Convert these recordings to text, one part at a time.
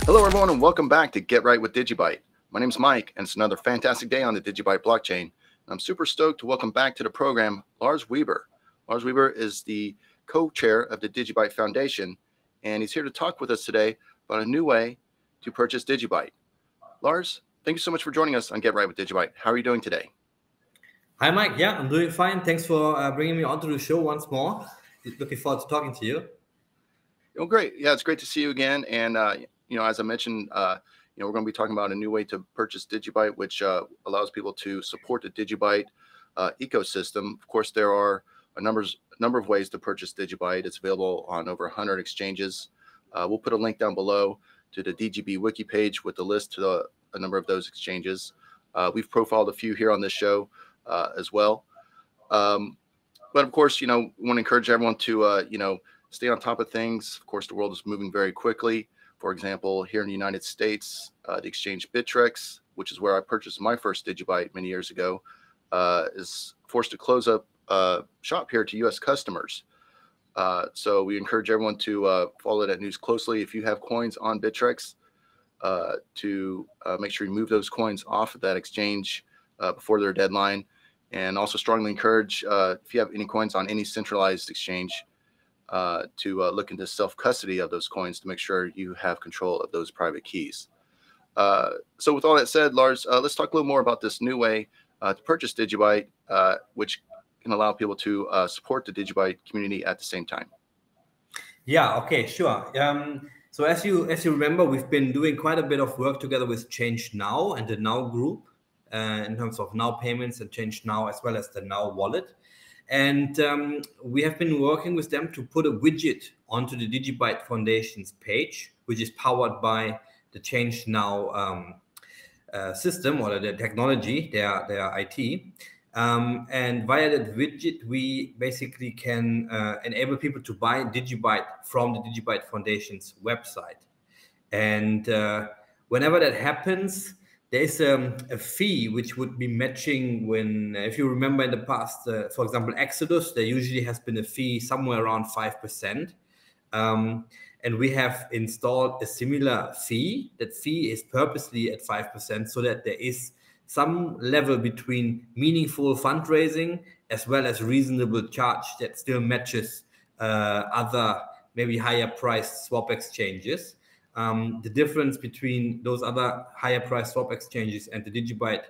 Hello, everyone, and welcome back to Get Right with DigiByte. My name is Mike, and it's another fantastic day on the DigiByte blockchain. I'm super stoked to welcome back to the program Lars Weber. Lars Weber is the co-chair of the DigiByte Foundation, and he's here to talk with us today about a new way to purchase DigiByte. Lars, thank you so much for joining us on Get Right with DigiByte. How are you doing today? Hi, Mike. Yeah, I'm doing fine. Thanks for bringing me onto the show once more. Looking forward to talking to you. Oh, great. Yeah, it's great to see you again. And, as I mentioned, we're going to be talking about a new way to purchase DigiByte, which allows people to support the DigiByte ecosystem. Of course, there are a number of ways to purchase DigiByte. It's available on over 100 exchanges. We'll put a link down below to the DGB wiki page with the list to a number of those exchanges. We've profiled a few here on this show as well. But of course, we want to encourage everyone to, stay on top of things. Of course, the world is moving very quickly. For example, here in the United States, the exchange Bittrex, which is where I purchased my first DigiByte many years ago, is forced to close up shop here to U.S. customers. So we encourage everyone to follow that news closely. If you have coins on Bittrex, to make sure you move those coins off of that exchange before their deadline. And also strongly encourage, if you have any coins on any centralized exchange, to look into self-custody of those coins to make sure you have control of those private keys. So with all that said, Lars, let's talk a little more about this new way to purchase DigiByte, which can allow people to support the DigiByte community at the same time. Yeah, okay, sure. So as you remember, we've been doing quite a bit of work together with ChangeNOW and the Now group in terms of Now payments and ChangeNOW, as well as the Now wallet. And we have been working with them to put a widget onto the DigiByte Foundation's page, which is powered by the ChangeNOW system or the technology, their IT. And via that widget, we basically can enable people to buy DigiByte from the DigiByte Foundation's website. And whenever that happens, there's a fee which would be matching when, if you remember in the past, for example, Exodus, there usually has been a fee somewhere around 5%. And we have installed a similar fee. That fee is purposely at 5% so that there is some level between meaningful fundraising as well as reasonable charge that still matches other maybe higher priced swap exchanges. The difference between those other higher price swap exchanges and the DigiByte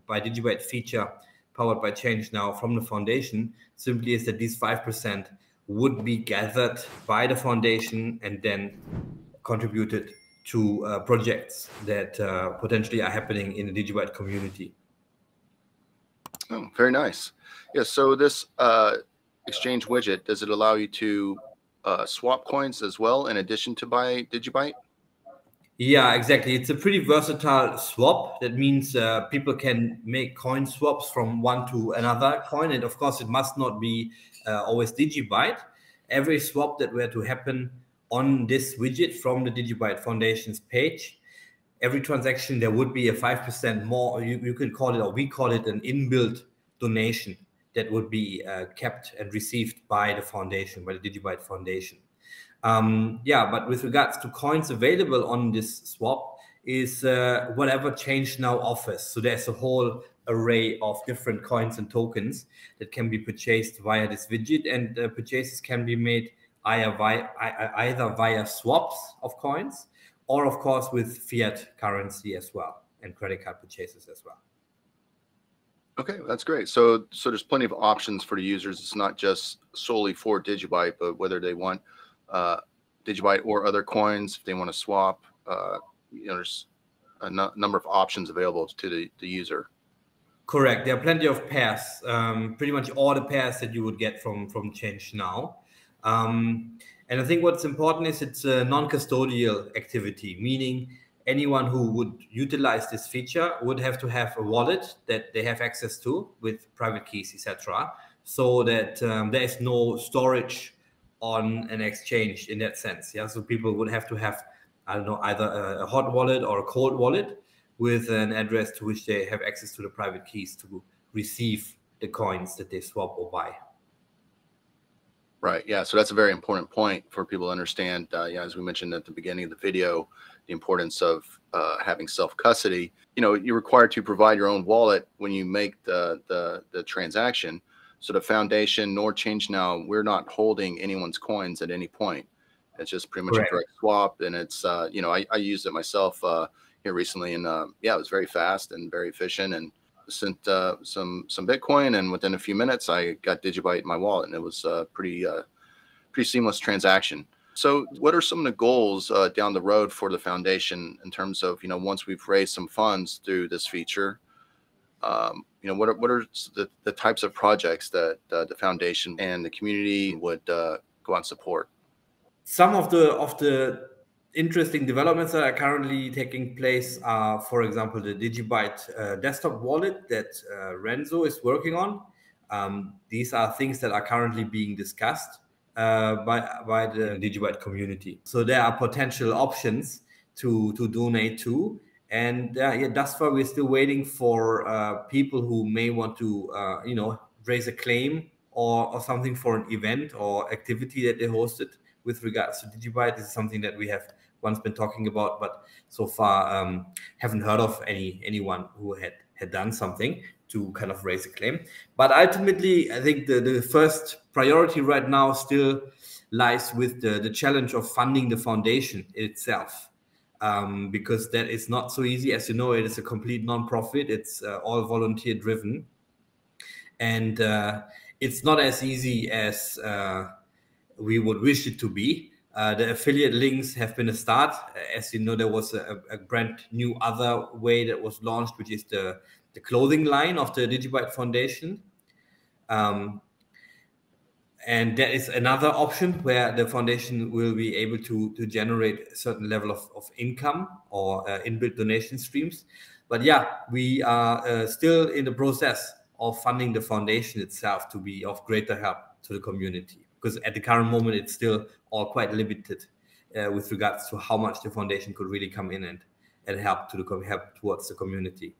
by DigiByte feature powered by ChangeNOW from the foundation simply is that these 5% would be gathered by the foundation and then contributed to projects that potentially are happening in the DigiByte community. Oh, very nice. Yeah, so this exchange widget, does it allow you to swap coins as well in addition to buy DigiByte? Yeah, exactly. It's a pretty versatile swap. That means people can make coin swaps from one to another coin. And of course, it must not be always DigiByte. Every swap that were to happen on this widget from the DigiByte Foundation's page, every transaction, there would be a 5% more, you can call it, or we call it, an inbuilt donation that would be kept and received by the foundation, by the DigiByte Foundation. But with regards to coins available on this swap is whatever ChangeNOW offers. So there's a whole array of different coins and tokens that can be purchased via this widget, and purchases can be made either via swaps of coins or, of course, with fiat currency as well and credit card purchases as well. Okay, that's great. So there's plenty of options for the users. It's not just solely for DigiByte, but whether they want DigiByte or other coins, if they want to swap, there's a number of options available to the user. Correct. There are plenty of pairs, pretty much all the pairs that you would get from ChangeNOW. And I think what's important is it's a non-custodial activity, meaning anyone who would utilize this feature would have to have a wallet that they have access to with private keys, etc., so that there is no storage on an exchange in that sense. Yeah, so people would have to have, I don't know, either a hot wallet or a cold wallet with an address to which they have access to the private keys to receive the coins that they swap or buy. Right. Yeah. So that's a very important point for people to understand. Yeah, as we mentioned at the beginning of the video, the importance of having self-custody. You know, you're required to provide your own wallet when you make the transaction. So the foundation nor ChangeNOW, we're not holding anyone's coins at any point. It's just pretty much Correct. a direct swap, and it's you know, I used it myself here recently, and yeah, it was very fast and very efficient, and sent some Bitcoin, and within a few minutes I got DigiByte in my wallet, and it was pretty seamless transaction. So what are some of the goals down the road for the foundation in terms of, you know, once we've raised some funds through this feature, you know, what are the types of projects that the foundation and the community would go out and support? Some of the interesting developments that are currently taking place are, for example, the DigiByte desktop wallet that Renzo is working on. These are things that are currently being discussed by the DigiByte community. So there are potential options to donate to. And yeah, thus far, we're still waiting for people who may want to, you know, raise a claim or something for an event or activity that they hosted. With regards to DigiByte, this is something that we have once been talking about, but so far haven't heard of anyone who had done something to kind of raise a claim. But ultimately, I think the first priority right now still lies with the challenge of funding the foundation itself, because that is not so easy. As you know, it is a complete non-profit. It's all volunteer driven, and it's not as easy as we would wish it to be. The affiliate links have been a start. As you know, there was a brand new other way that was launched, which is the clothing line of the DigiByte Foundation. And that is another option where the foundation will be able to generate a certain level of income or inbuilt donation streams. But yeah, we are still in the process of funding the foundation itself to be of greater help to the community. Because at the current moment, it's still all quite limited with regards to how much the foundation could really come in and help towards the community.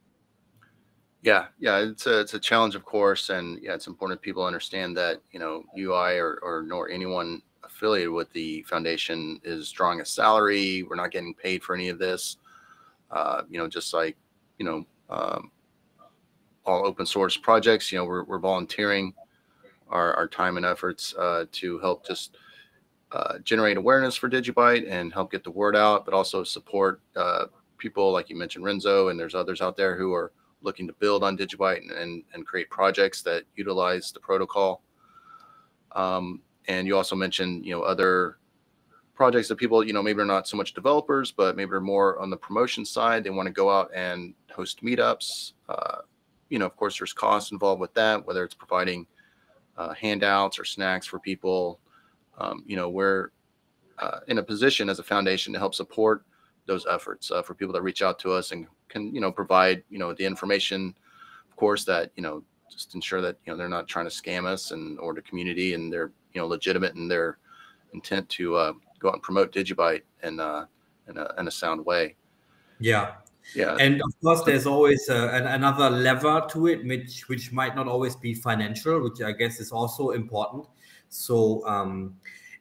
Yeah, it's a challenge, of course, and yeah, it's important people understand that, you know, UI or nor anyone affiliated with the foundation is drawing a salary. We're not getting paid for any of this. You know, just like, you know, all open source projects, you know, we're volunteering our time and efforts to help just generate awareness for DigiByte and help get the word out, but also support people like you mentioned, Renzo, and there's others out there who are looking to build on DigiByte and create projects that utilize the protocol. And you also mentioned, you know, other projects that people, you know, maybe are not so much developers, but maybe are more on the promotion side. They want to go out and host meetups. You know, of course, there's costs involved with that, whether it's providing handouts or snacks for people. You know, we're in a position as a foundation to help support those efforts for people that reach out to us and can, you know, provide, you know, the information, of course, that, you know, just ensure that, you know, they're not trying to scam us or the community, and they're, you know, legitimate in their intent to go out and promote DigiByte in a sound way. Yeah. Yeah. And of course, there's always another lever to it, which might not always be financial, which I guess is also important. So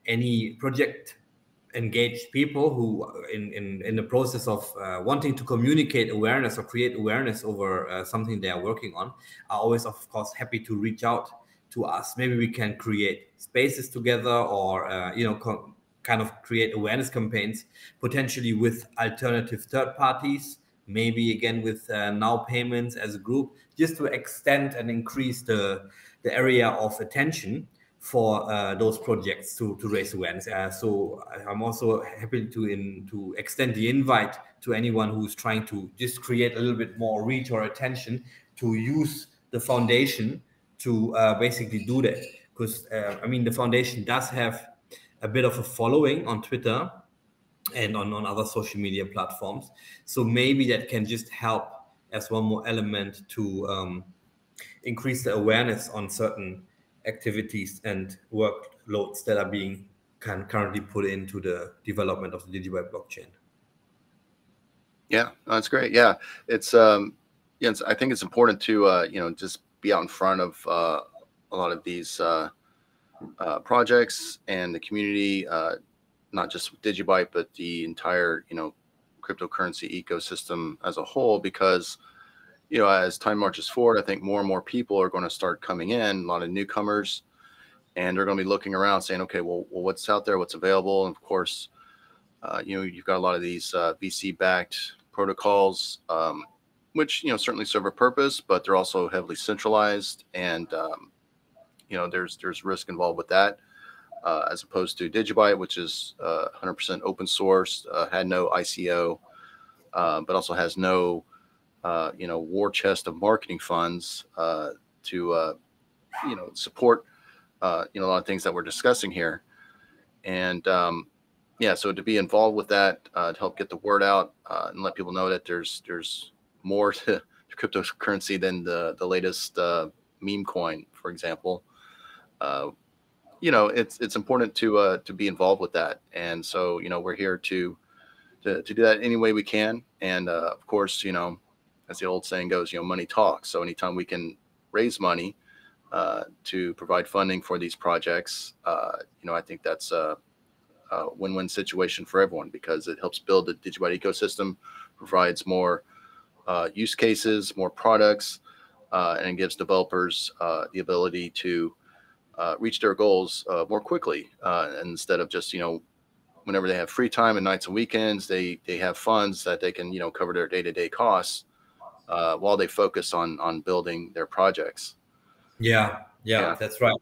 any project engaged people who in the process of wanting to communicate awareness or create awareness over something they are working on are always, of course, happy to reach out to us. Maybe we can create spaces together, or you know, kind of create awareness campaigns, potentially with alternative third parties, maybe again with Now Payments as a group, just to extend and increase the area of attention for those projects to raise awareness. So I'm also happy to extend the invite to anyone who's trying to just create a little bit more reach or attention to use the foundation to basically do that. Because I mean, the foundation does have a bit of a following on Twitter and on other social media platforms. So maybe that can just help as one more element to increase the awareness on certain activities and workloads that are being currently put into the development of the DigiByte blockchain. Yeah, that's great. Yeah, it's I think it's important to you know, just be out in front of a lot of these projects and the community, not just with DigiByte, but the entire, cryptocurrency ecosystem as a whole, because, as time marches forward, I think more and more people are going to start coming in, a lot of newcomers, and they're going to be looking around saying, okay, well, what's out there, what's available? And of course, you've got a lot of these VC-backed protocols, which, certainly serve a purpose, but they're also heavily centralized, and, there's risk involved with that, as opposed to DigiByte, which is 100% open source, had no ICO, but also has no, war chest of marketing funds to, support, a lot of things that we're discussing here. And so to be involved with that, to help get the word out and let people know that there's more to cryptocurrency than the latest meme coin, for example. It's important to be involved with that. And so, we're here to do that any way we can. And of course, as the old saying goes, money talks. So anytime we can raise money to provide funding for these projects, I think that's a win-win situation for everyone, because it helps build the DigiByte ecosystem, provides more use cases, more products, and it gives developers the ability to reach their goals more quickly, instead of just, whenever they have free time and nights and weekends, they have funds that they can, cover their day-to-day costs while they focus on building their projects. Yeah, that's right.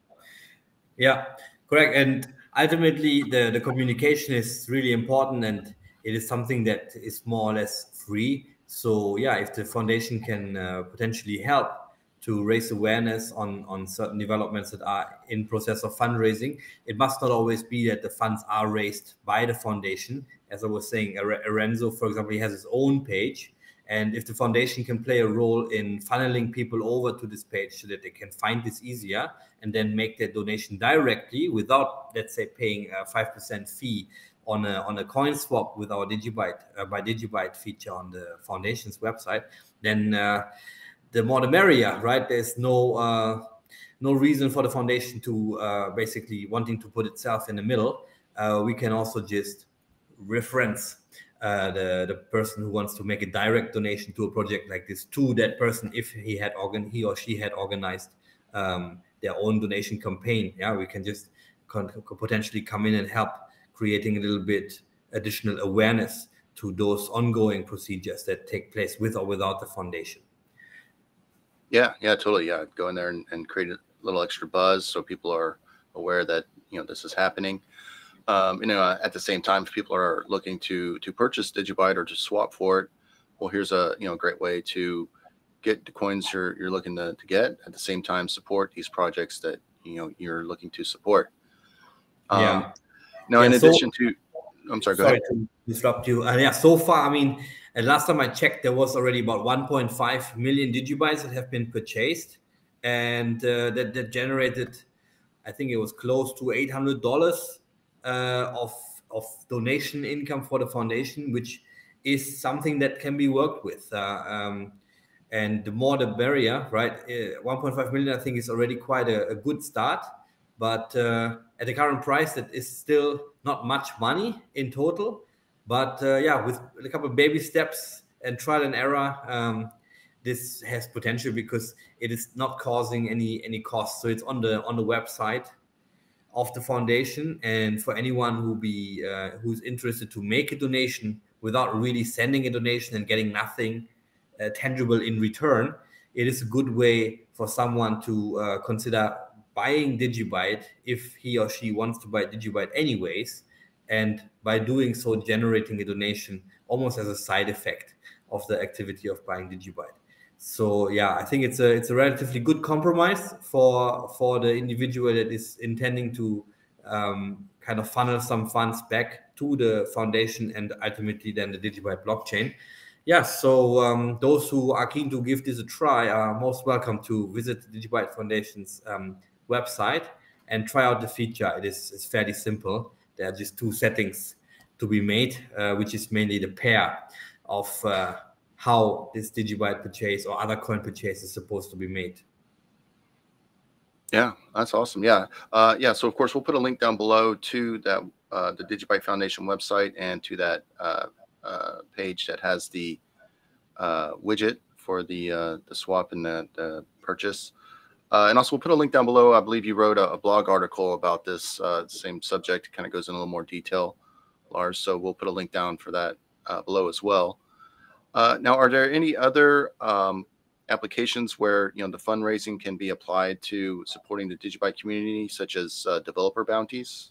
Yeah, correct. And ultimately, the communication is really important, and it is something that is more or less free. So yeah, if the foundation can potentially help to raise awareness on certain developments that are in process of fundraising, it must not always be that the funds are raised by the foundation. As I was saying, Arenzo, for example, he has his own page. And if the foundation can play a role in funneling people over to this page so that they can find this easier and then make their donation directly without, let's say, paying a 5% fee on a coin swap with our DigiByte by DigiByte feature on the foundation's website, then the more the merrier, right? There's no reason for the foundation to basically wanting to put itself in the middle. We can also just reference the person who wants to make a direct donation to a project like this to that person if he or she had organized their own donation campaign. Yeah, we can just potentially come in and help creating a little bit additional awareness to those ongoing procedures that take place with or without the foundation. Yeah, totally. Yeah, go in there and create a little extra buzz so people are aware that, this is happening. At the same time, if people are looking to purchase DigiByte or to swap for it, well, here's a great way to get the coins you're looking to get. At the same time, support these projects that you're looking to support. Now, in addition to, I'm sorry, go ahead. To disrupt you. So far, I mean, last time I checked, there was already about 1.5 million DigiBytes that have been purchased, and that generated, I think it was close to $800 of donation income for the foundation, which is something that can be worked with. And the more the barrier, right? 1.5 million, I think, is already quite a good start. But at the current price, that is still not much money in total. But with a couple of baby steps and trial and error, this has potential because it is not causing any cost. So it's on the website of the foundation, and for anyone who's interested to make a donation without really sending a donation and getting nothing tangible in return, it is a good way for someone to consider buying DigiByte if he or she wants to buy DigiByte anyways, and by doing so generating a donation almost as a side effect of the activity of buying DigiByte. So yeah, I think it's a relatively good compromise for the individual that is intending to kind of funnel some funds back to the foundation and ultimately then the DigiByte blockchain. Yeah, so those who are keen to give this a try are most welcome to visit the DigiByte Foundation's website and try out the feature. It's fairly simple. There are just two settings to be made, which is mainly the pair of how this DigiByte purchase or other coin purchase is supposed to be made. Yeah, that's awesome. Yeah. Yeah. So of course we'll put a link down below to that, the DigiByte Foundation website, and to that page that has the widget for the swap and the purchase. And also we'll put a link down below. I believe you wrote a blog article about this same subject. It kind of goes in a little more detail, Lars. So we'll put a link down for that below as well. Now, are there any other applications where the fundraising can be applied to supporting the DigiByte community, such as developer bounties?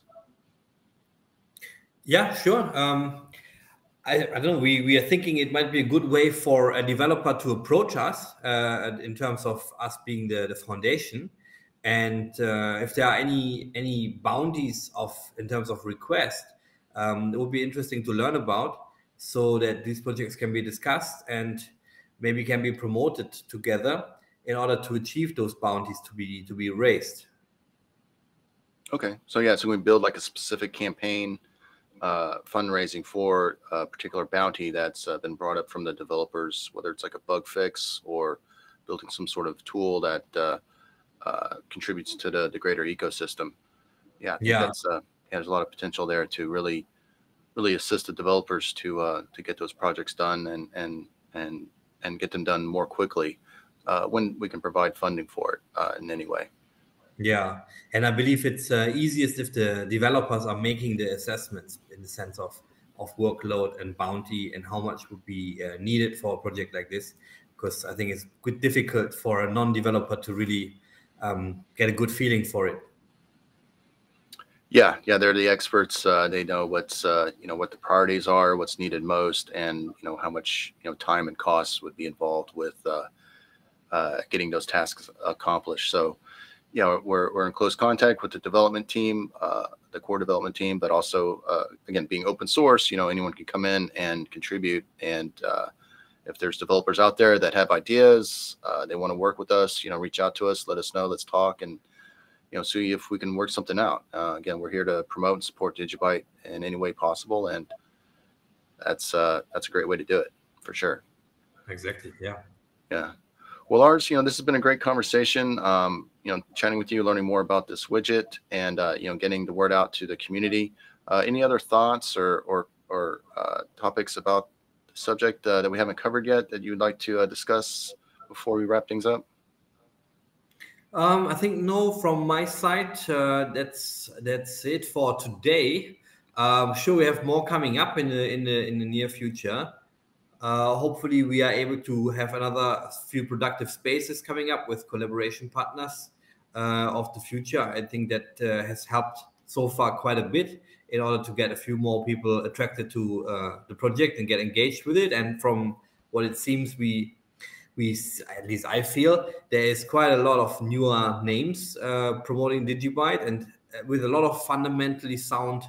Yeah, sure. I don't know. We are thinking it might be a good way for a developer to approach us in terms of us being the foundation, and if there are any bounties in terms of request, it would be interesting to learn about, so that these projects can be discussed and maybe can be promoted together in order to achieve those bounties to be raised. Okay, so yeah, so we build like a specific campaign fundraising for a particular bounty that's been brought up from the developers, whether it's like a bug fix or building some sort of tool that contributes to the greater ecosystem. Yeah, I think that's there's a lot of potential there to really assist the developers to get those projects done and get them done more quickly when we can provide funding for it in any way. Yeah, and I believe it's easiest if the developers are making the assessments in the sense of workload and bounty and how much would be needed for a project like this, because I think it's quite difficult for a non-developer to really get a good feeling for it. Yeah, they're the experts. They know what's what the priorities are, what's needed most, and how much time and costs would be involved with getting those tasks accomplished. So we're in close contact with the development team, the core development team, but also again, being open source, anyone can come in and contribute. And if there's developers out there that have ideas, they want to work with us, reach out to us, let us know, let's talk, and see if we can work something out. Again, we're here to promote and support DigiByte in any way possible, and that's a great way to do it, for sure. Exactly. Yeah. Well, Lars, this has been a great conversation. Chatting with you, learning more about this widget, and getting the word out to the community. Any other thoughts or topics about the subject that we haven't covered yet that you'd like to discuss before we wrap things up? I think no, from my side, that's it for today. I'm sure we have more coming up in the near future. Hopefully we are able to have another few productive spaces coming up with collaboration partners of the future. I think that has helped so far quite a bit in order to get a few more people attracted to the project and get engaged with it. And from what it seems, we at least I feel there is quite a lot of newer names promoting DigiByte, and with a lot of fundamentally sound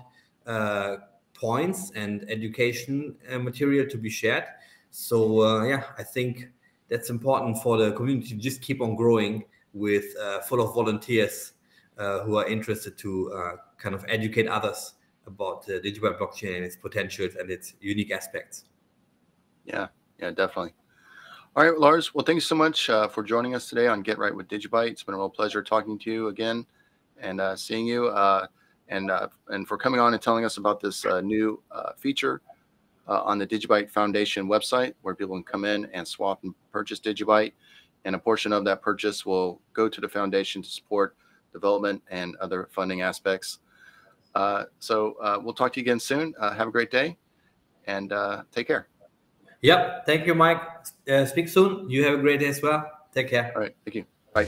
points and education material to be shared. So I think that's important for the community to just keep on growing with full of volunteers who are interested to kind of educate others about the DigiByte blockchain and its potentials and its unique aspects. Yeah, definitely. All right, Lars. Well, thanks so much for joining us today on Get Right with DigiByte. It's been a real pleasure talking to you again and seeing you, and for coming on and telling us about this new feature on the DigiByte Foundation website, where people can come in and swap and purchase DigiByte, and a portion of that purchase will go to the foundation to support development and other funding aspects. So we'll talk to you again soon. Have a great day, and take care. Yep. Thank you, Mike. Speak soon. You have a great day as well. Take care. All right. Thank you. Bye.